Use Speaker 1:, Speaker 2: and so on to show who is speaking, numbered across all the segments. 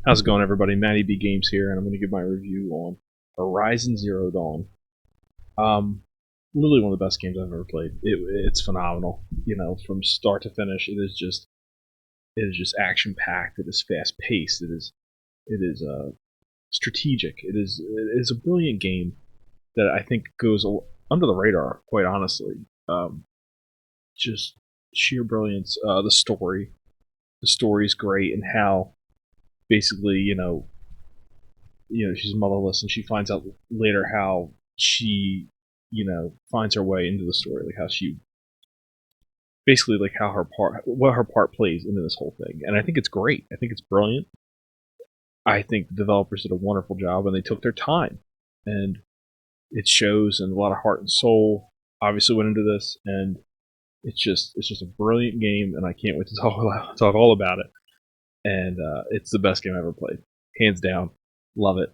Speaker 1: How's it going, everybody? Matty B Games here, and I'm going to give my review on Horizon Zero Dawn. Um, Literally one of the best games I've ever played. It's phenomenal. From start to finish, it is just action packed. It is fast paced. It is strategic. It is a brilliant game that I think goes under the radar. Quite honestly, just sheer brilliance. The story's great, and how basically she's motherless, and she finds out later how she finds her way into the story, like how she basically, like how her part what her part plays into this whole thing. And I think it's great. I think it's brilliant. I think the developers did a wonderful job, and they took their time, and it shows, and a lot of heart and soul obviously went into this. And it's just a brilliant game, and I can't wait to talk all about it. And it's the best game I've ever played, hands down. Love it.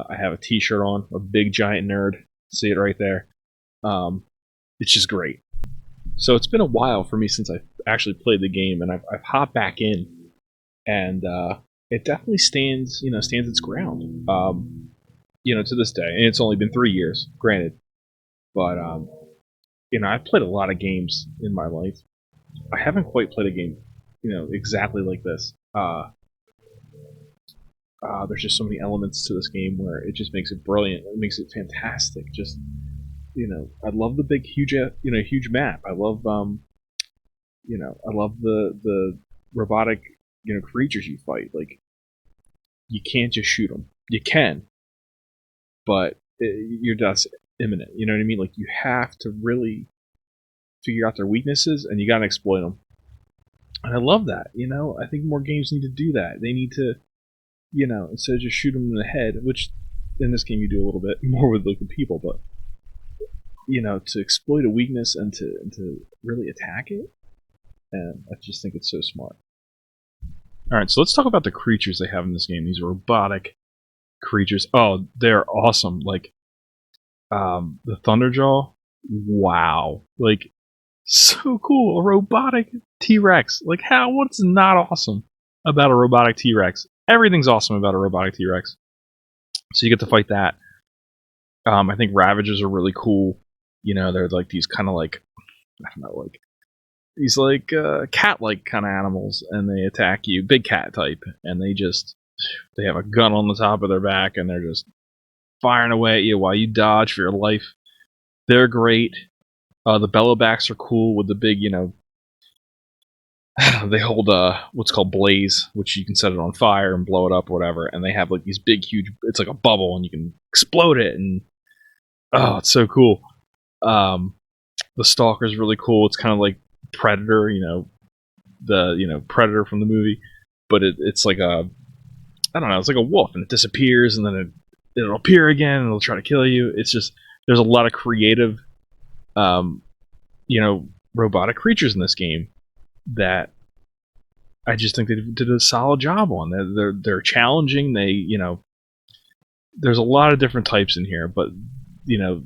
Speaker 1: I have a T-shirt on, a big giant nerd. See it right there. Um, it's just great. So it's been a while for me since I actually played the game, and I've hopped back in, and it definitely stands its ground. To this day, and it's only been 3 years, granted, but I've played a lot of games in my life. I haven't quite played a game, exactly like this. There's just so many elements to this game where it just makes it brilliant. It makes it fantastic. Just I love the big, huge map. I love the robotic, creatures you fight. Like, you can't just shoot them. You can, but you're just imminent. You know what I mean? Like, you have to really figure out their weaknesses, and you gotta exploit them. And I love that. I think more games need to do that. They need to, instead of just shoot them in the head, which in this game you do a little bit more with the people, but to exploit a weakness and to really attack it. And I just think it's so smart. All right, so let's talk about the creatures they have in this game. These robotic creatures. Oh, they're awesome. Like, the Thunderjaw. Wow, like, so cool. A robotic T-Rex. Like, how? What's not awesome about a robotic T-Rex? Everything's awesome about a robotic T-Rex. So you get to fight that. I think Ravagers are really cool. They're like these kind of like, I don't know, like these like cat-like kind of animals, and they attack you, big cat type, and they have a gun on the top of their back, and they're just firing away at you while you dodge for your life. They're great. The Bellowbacks are cool with the big, they hold what's called blaze, which you can set it on fire and blow it up or whatever, and they have like these big, huge. It's like a bubble, and you can explode it, and oh, it's so cool. Um, the Stalker's really cool. It's kind of like Predator, the Predator from the movie, but it's like a, I don't know, it's like a wolf, and it disappears, and then it'll appear again, and it'll try to kill you. It's just, there's a lot of creative, um, robotic creatures in this game that I just think they did a solid job on. They're challenging. There's a lot of different types in here, but you know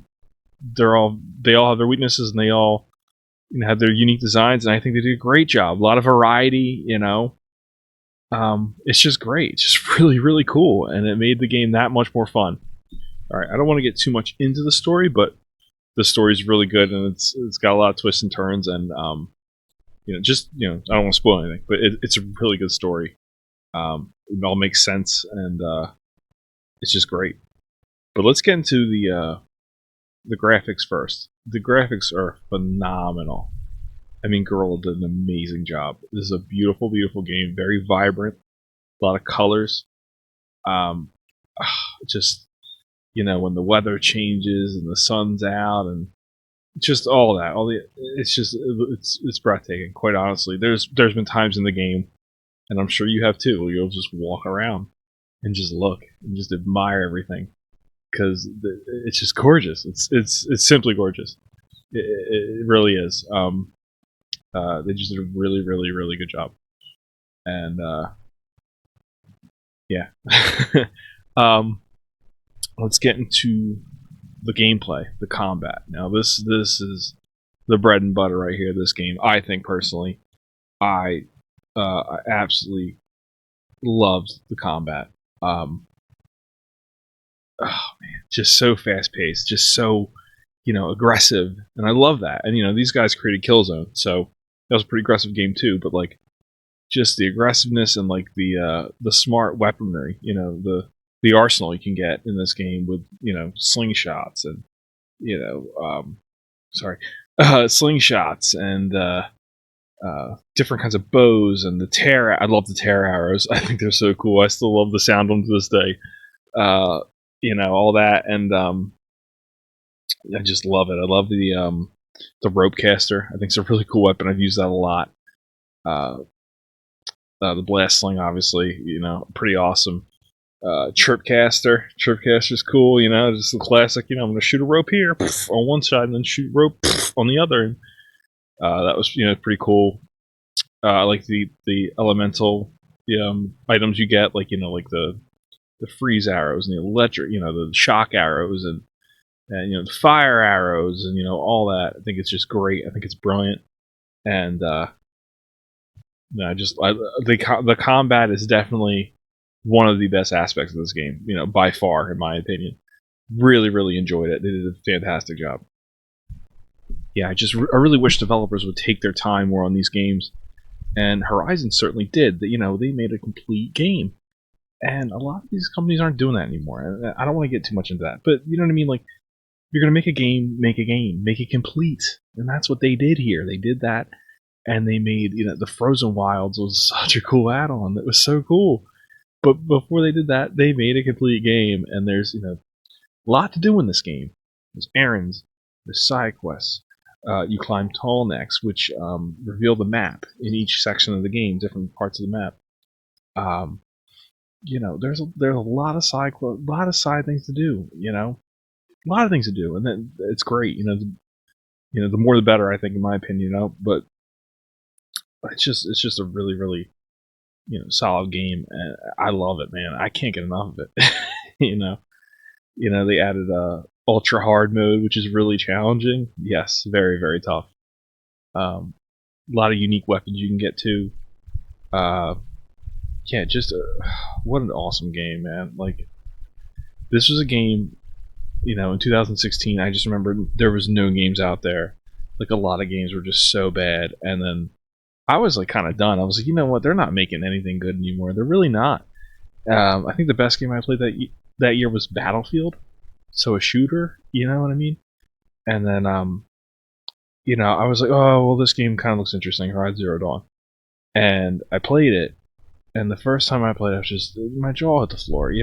Speaker 1: they all have their weaknesses, and they all have their unique designs, and I think they did a great job. A lot of variety. It's just great. It's just really, really cool, and it made the game that much more fun. All right, I don't want to get too much into the story, but the story is really good, and it's got a lot of twists and turns, and I don't want to spoil anything, but it's a really good story. It all makes sense, and it's just great. But let's get into the graphics first. The graphics are phenomenal. I mean, Gorilla did an amazing job. This is a beautiful, beautiful game. Very vibrant, a lot of colors. Um, just when the weather changes and the sun's out, and just all that, it's breathtaking. Quite honestly, there's been times in the game, and I'm sure you have too, where you'll just walk around and just look and just admire everything, because it's just gorgeous. It's simply gorgeous. It really is. They just did a really, really, really good job, and yeah. um, let's get into the gameplay, the combat. Now, this is the bread and butter right here. This game, I think personally, I absolutely loved the combat. Oh man, just so fast paced, just so aggressive, and I love that. And these guys created Killzone, so that was a pretty aggressive game too. But like, just the aggressiveness and like the smart weaponry, the arsenal you can get in this game with slingshots and sorry, slingshots and different kinds of bows and the tear. I love the tear arrows. I think they're so cool. I still love the sound of them to this day. All that, and I just love it. I love the rope caster. I think it's a really cool weapon. I've used that a lot. The blast sling, obviously, pretty awesome. Chirpcaster. Chirpcaster's cool, just the classic, I'm going to shoot a rope here on one side and then shoot rope on the other. And that was, pretty cool. I like the elemental items you get, like, like the freeze arrows and the electric, the shock arrows and the fire arrows and, all that. I think it's just great. I think it's brilliant. And, the combat is definitely one of the best aspects of this game, by far, in my opinion. Really, really enjoyed it. They did a fantastic job. Yeah, I really wish developers would take their time more on these games, and Horizon certainly did. They made a complete game, and a lot of these companies aren't doing that anymore. And I don't want to get too much into that, but you know what I mean. Like, you're gonna make a game, make it complete, and that's what they did here. They did that, and they made the Frozen Wilds was such a cool add-on. That was so cool. But before they did that, they made a complete game, and there's a lot to do in this game. There's errands, there's side quests. You climb tall necks, which reveal the map in each section of the game, different parts of the map. There's a lot of side things to do. A lot of things to do, and then it's great. The more the better, I think, in my opinion. But it's just a really, really solid game, and I love it, man. I can't get enough of it. They added a ultra hard mode, which is really challenging. Yes, very, very tough. A lot of unique weapons you can get to. Yeah, just what an awesome game, man. Like, this was a game, in 2016. I just remember there was no games out there. Like, a lot of games were just so bad, and then I was like kind of done. I was like, you know what? They're not making anything good anymore. They're really not. I think the best game I played that year was Battlefield, so a shooter. You know what I mean? And then I was like, oh well, this game kind of looks interesting. Horizon Zero Dawn, and I played it. And the first time I played, I was just my jaw hit the floor.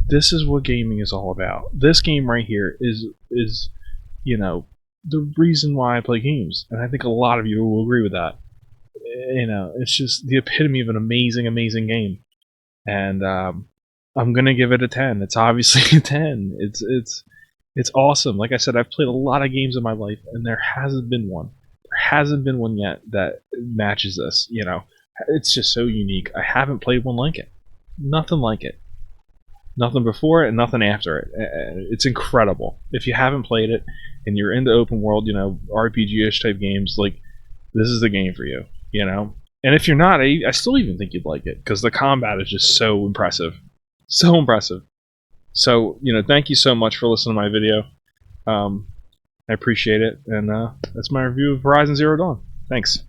Speaker 1: This is what gaming is all about. This game right here is the reason why I play games, and I think a lot of you will agree with that. It's just the epitome of an amazing, amazing game, and I'm gonna give it a 10. It's obviously a 10. It's awesome. Like I said, I've played a lot of games in my life, and there hasn't been one. There hasn't been one yet that matches this. It's just so unique. I haven't played one like it. Nothing like it. Nothing before it and nothing after it. It's incredible. If you haven't played it and you're into open world, RPG-ish type games, like, this is the game for you. And if you're not, I still even think you'd like it, because the combat is just so impressive. So impressive. So, thank you so much for listening to my video. I appreciate it, and that's my review of Horizon Zero Dawn. Thanks.